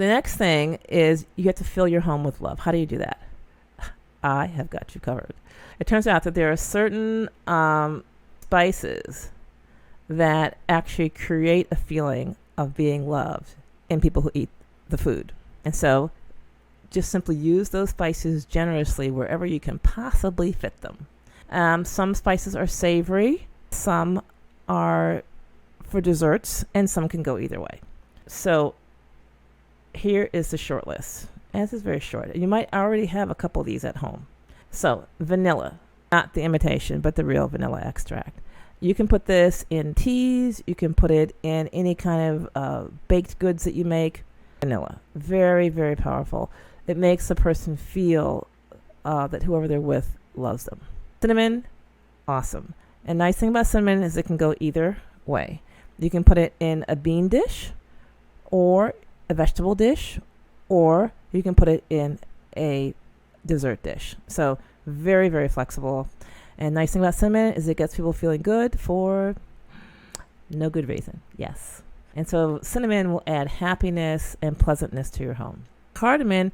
The next thing is you have to fill your home with love. How do you do that? I have got you covered. It turns out that there are certain spices that actually create a feeling of being loved in people who eat the food. And so just simply use those spices generously wherever you can possibly fit them. Some spices are savory, some are for desserts, and some can go either way. So here is the short list. And this is very short. You might already have a couple of these at home. So vanilla, not the imitation, but the real vanilla extract. You can put this in teas. You can put it in any kind of baked goods that you make. Vanilla, very, very powerful. It makes the person feel that whoever they're with loves them. Cinnamon, awesome. And nice thing about cinnamon is it can go either way. You can put it in a bean dish or a vegetable dish, or you can put it in a dessert dish. So very, very flexible. And nice thing about cinnamon is it gets people feeling good for no good reason. Yes. And so cinnamon will add happiness and pleasantness to your home. Cardamom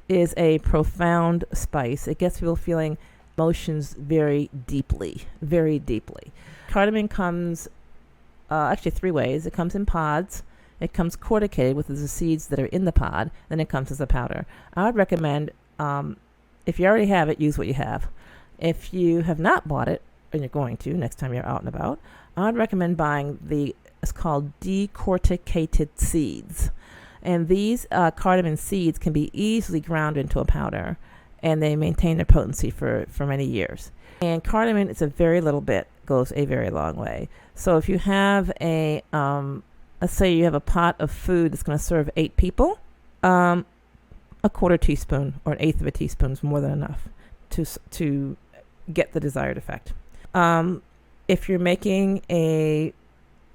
is a profound spice. It gets people feeling emotions very deeply, very deeply. Cardamom comes actually 3 ways. It comes in pods. It comes corticated with the seeds that are in the pod. Then it comes as a powder. I would recommend, if you already have it, use what you have. If you have not bought it, and you're going to next time you're out and about, I would recommend buying it's called decorticated seeds. And these cardamom seeds can be easily ground into a powder, and they maintain their potency for many years. And cardamom, it's a very little bit, goes a very long way. So if you have let's say you have a pot of food that's going to serve 8 people, a 1/4 teaspoon or 1/8 of a teaspoon is more than enough to get the desired effect. If you're making a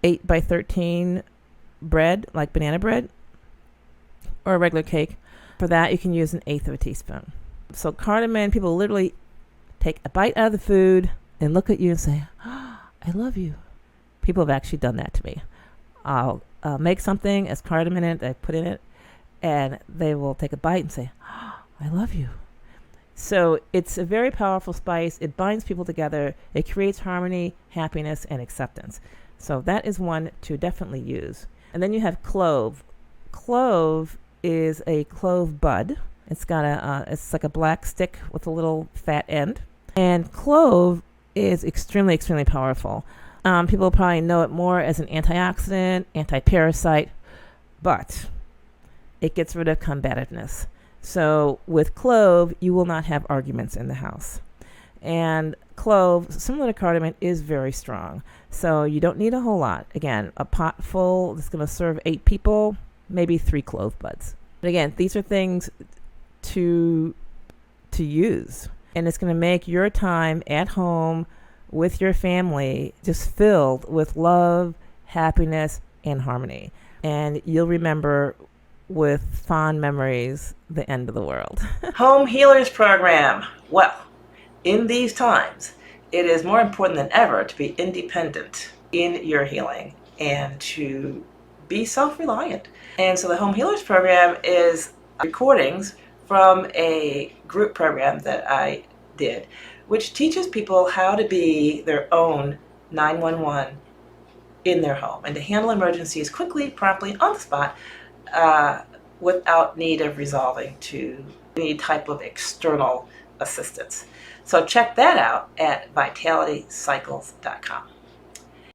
8 by 13 bread, like banana bread, or a regular cake, for that you can use 1/8 of a teaspoon. So cardamom, people literally take a bite out of the food and look at you and say, oh, I love you. People have actually done that to me. I'll make something as cardamom in it, I put in it, and they will take a bite and say, oh, I love you. So it's a very powerful spice. It binds people together. It creates harmony, happiness, and acceptance. So that is one to definitely use. And then you have clove. Clove is a clove bud. It's got it's like a black stick with a little fat end. And clove is extremely, extremely powerful. People probably know it more as an antioxidant, anti-parasite, but it gets rid of combativeness. So with clove, you will not have arguments in the house. And clove, similar to cardamom, is very strong. So you don't need a whole lot. Again, a pot full that's going to serve 8 people, maybe 3 clove buds. But again, these are things to use. And it's going to make your time at home with your family just filled with love, happiness, and harmony. And you'll remember with fond memories the end of the world. Home Healers Program. Well, in these times, it is more important than ever to be independent in your healing and to be self-reliant. And so the Home Healers Program is recordings from a group program that I did, which teaches people how to be their own 911 in their home and to handle emergencies quickly, promptly, on the spot, without need of resolving to any type of external assistance. So check that out at vitalitycycles.com.